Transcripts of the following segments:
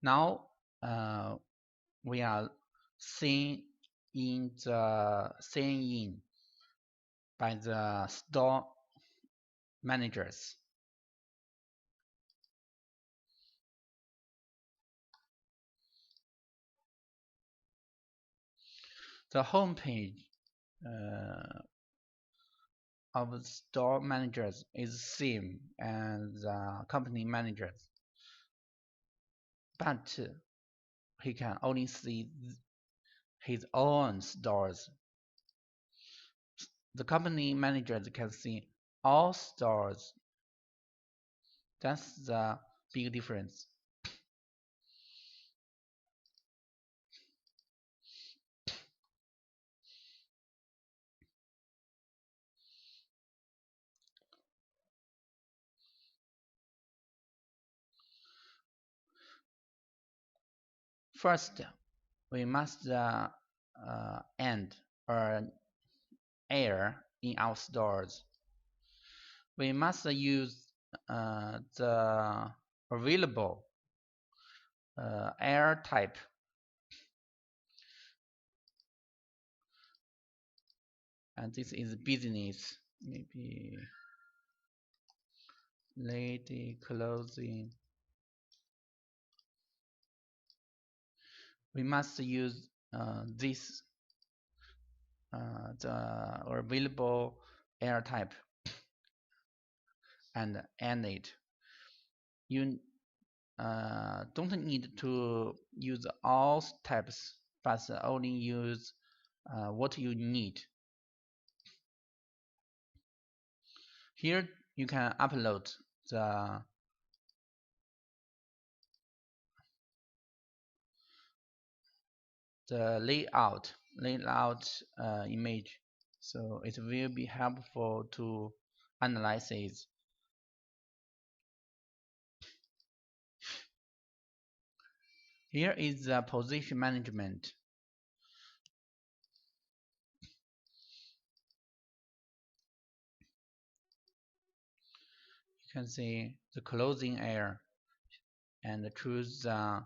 Now we are seen in by the store managers. The homepage uh, of the store managers is same as the company managers, but he can only see his own stores. The company managers can see all stores. That's the big difference. First, we must end or air in our stores. We must use the available air type. And this is business, maybe lady clothing. We must use this the available air type and end it. You don't need to use all types, but only use what you need. Here you can upload the layout image, so it will be helpful to analyze it. Here is the position management. You can see the closing area and choose the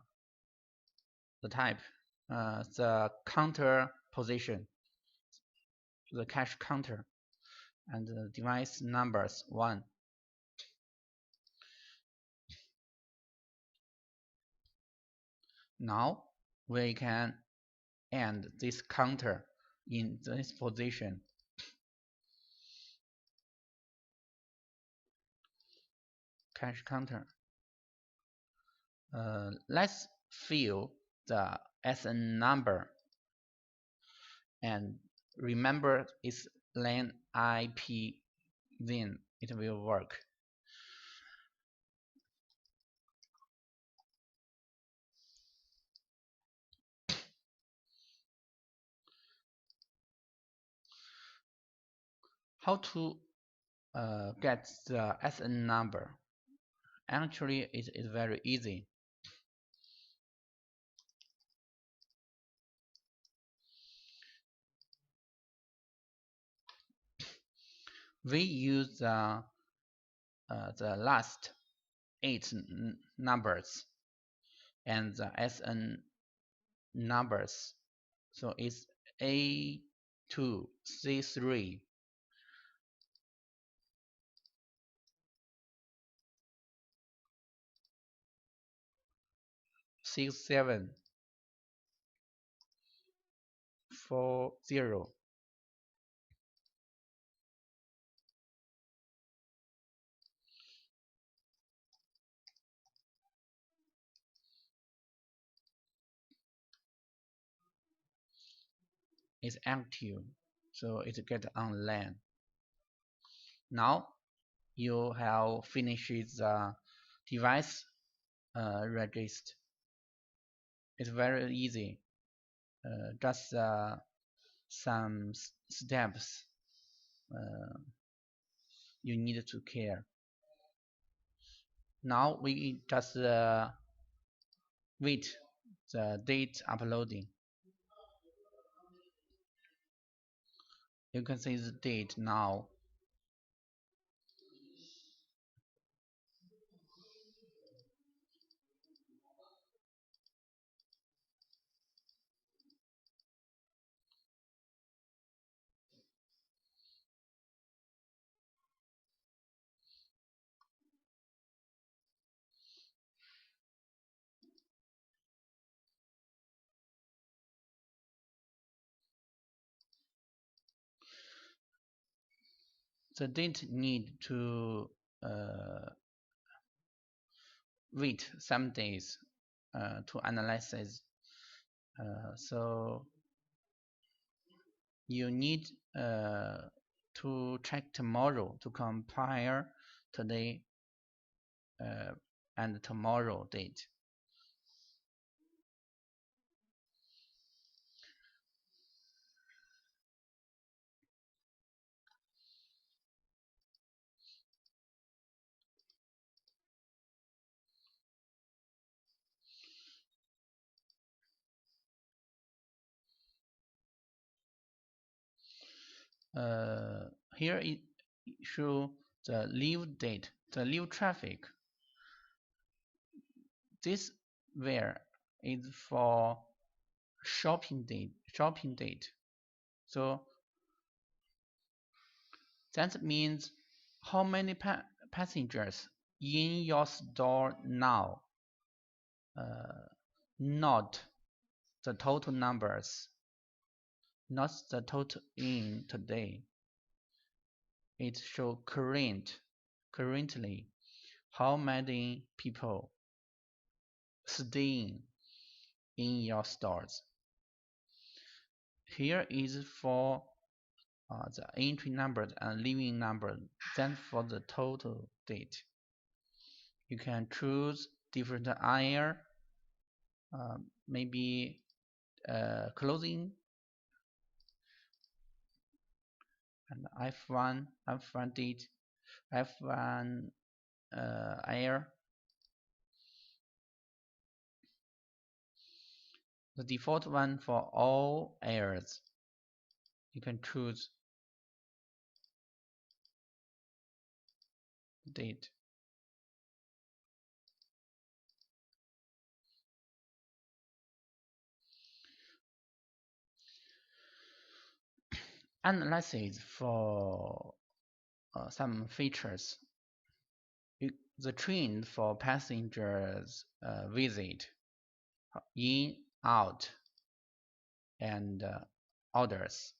type, the counter position, the cache counter, and the device numbers 1. Now we can end this counter in this position. Cache counter. Let's fill the SN number and remember its LAN IP, then it will work. How to get the SN number? Actually, it is very easy. We use the last 8 numbers and the SN numbers. So it's A2, C3, 67, 40. Is active, so it get on LAN. Now you have finished the device register. It's very easy. Just some steps you need to care. Now we just wait the date uploading. You can see the date now. they didn't need to uh, wait some days to analyze it. So you need to check tomorrow to compare today and tomorrow date. Here it show the live date, the live traffic. This where is for shopping date. So that means how many passengers in your store now, not the total numbers, not the total in today. It show currently how many people staying in your stores. Here is for the entry number and leaving number, then for the total date. You can choose different aisle, maybe closing and F1 date, F1 aisle. The default one for all aisles. You can choose date. Analysis for some features. The trend for passengers visit, in, out, and orders.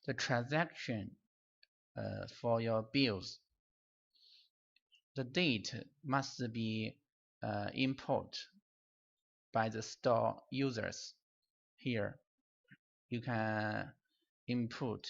The transaction for your bills. The date must be input by the store users. Here you can input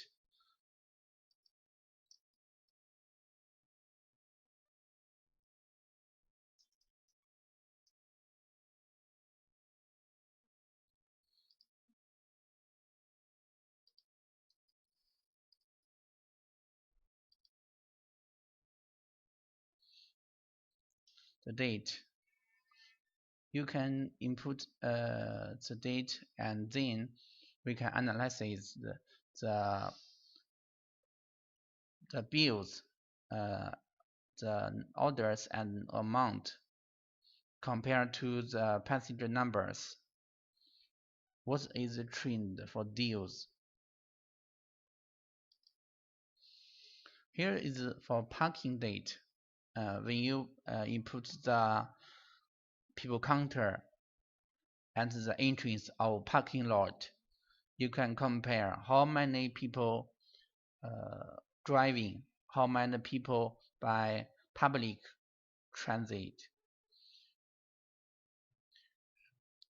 the date. You can input the date, and then we can analyze the bills, the orders and amount compared to the passenger numbers. What is the trend for deals? Here is for parking date. When you input the people counter and the entrance of parking lot, you can compare how many people driving, how many people by public transit.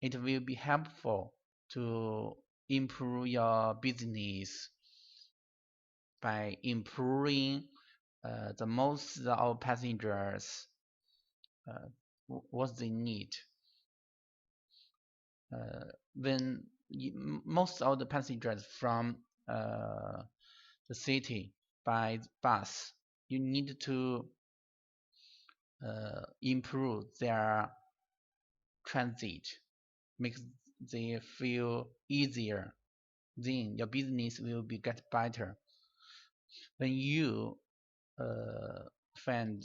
It will be helpful to improve your business by improving the most of passengers what they need. When most of the passengers from the city by bus, you need to improve their transit, make they feel easier. Then your business will be get better. When you find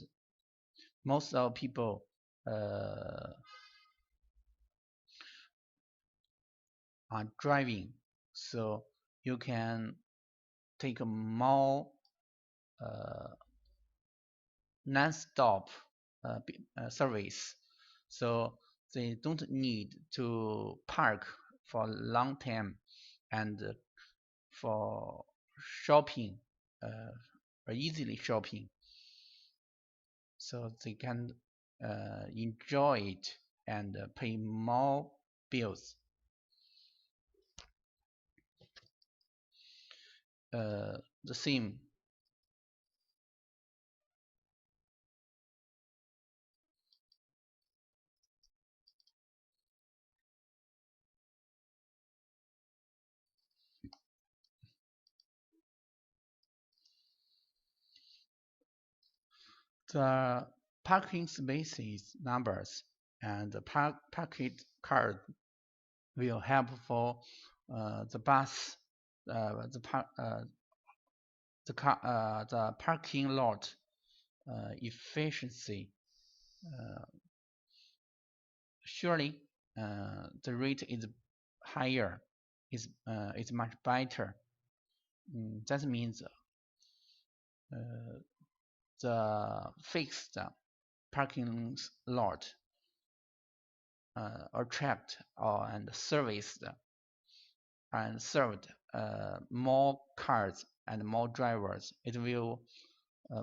most of people are driving, so you can take a more non-stop service, so they don't need to park for a long time and for shopping, or easily shopping, so they can enjoy it and pay more bills. The same. The parking spaces numbers and the parked card will help for the bus, the the parking lot efficiency. Surely, the rate is higher, is much better. That means the fixed parking lot attract and serviced and served more cars and more drivers. It will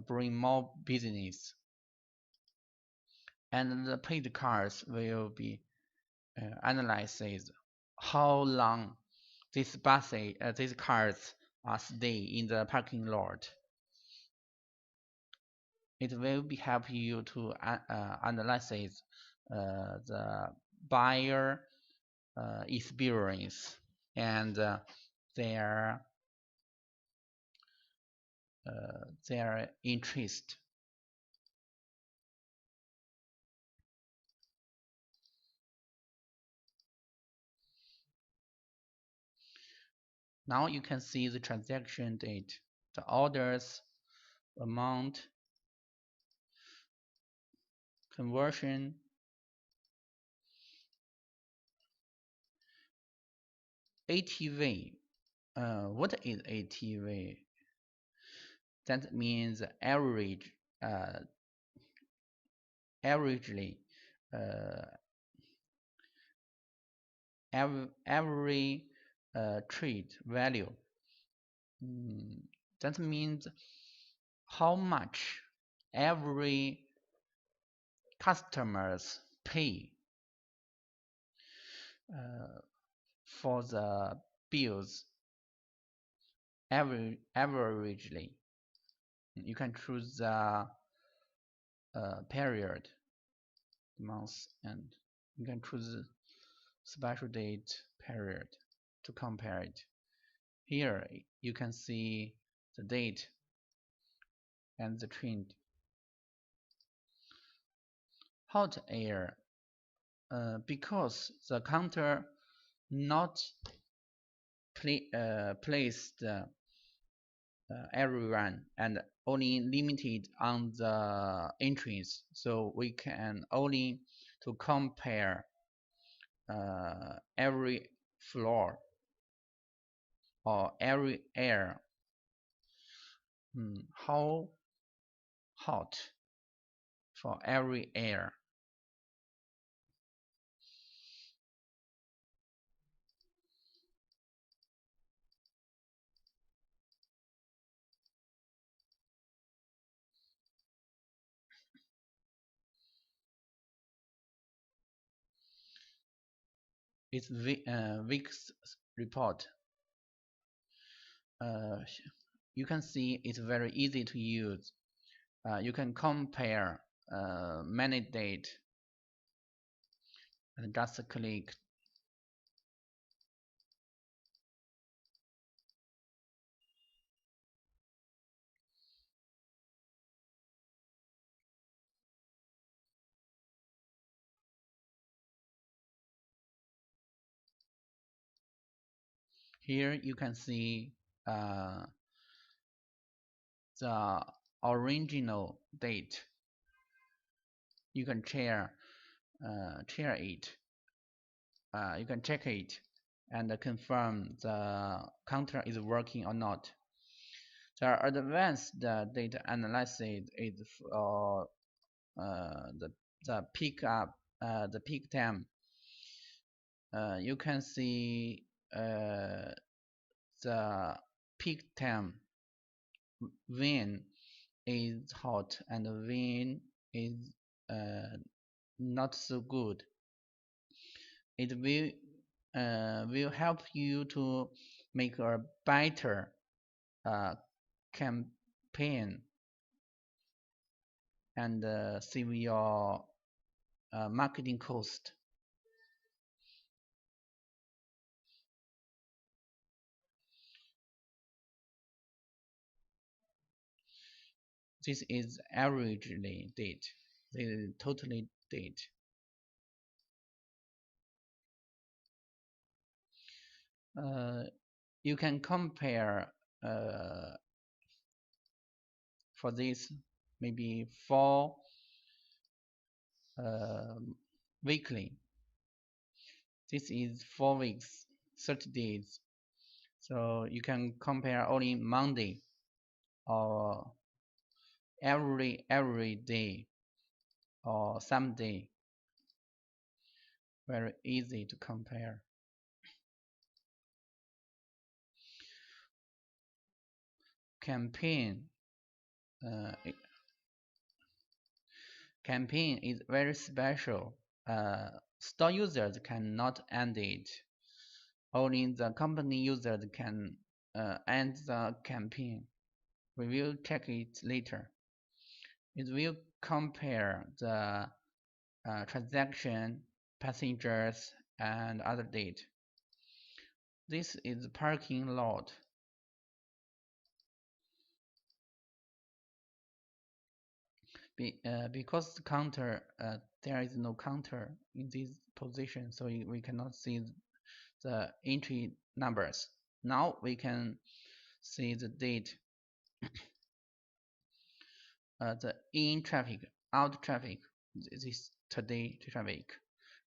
bring more business, and the paid cars will be analyzed how long these cars are stay in the parking lot. It will be help you to analyze the buyer experience and their interest. Now you can see the transaction date, the orders, amount, conversion, ATV. What is ATV? That means average, averagely, every trade value. That means how much every customers pay for the bills averagely. You can choose the period, month, and you can choose special date period to compare it. Here you can see the date and the trend. Hot air, because the counter not placed everyone and only limited on the entrance, so we can only to compare every floor or every air, how hot for every air. It's week's report. You can see it's very easy to use. You can compare many date and just click. Here you can see the original date. You can share it. You can check it and confirm the counter is working or not. The advanced data analysis is for the peak time. You can see the peak time, when is hot and when is uh, not so good. It will help you to make a better uh, campaign and save your marketing cost. This is averagely date. This is totally date. Uh, you can compare uh, for this maybe 4 weekly. This is 4 weeks, 30 days. So you can compare only Monday or every day or someday. Very easy to compare. Campaign uh, campaign is very special. Store users cannot end it. Only the company users can end the campaign. We will check it later. It will compare the transaction, passengers, and other data. This is parking lot. Because the counter, there is no counter in this position, so we cannot see the entry numbers. Now we can see the date, the in traffic, out traffic, this is today traffic,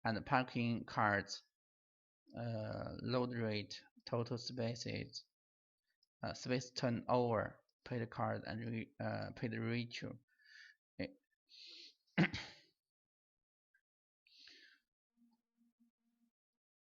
and the parking cards, load rate, total spaces, space turnover, paid card, and paid ratio.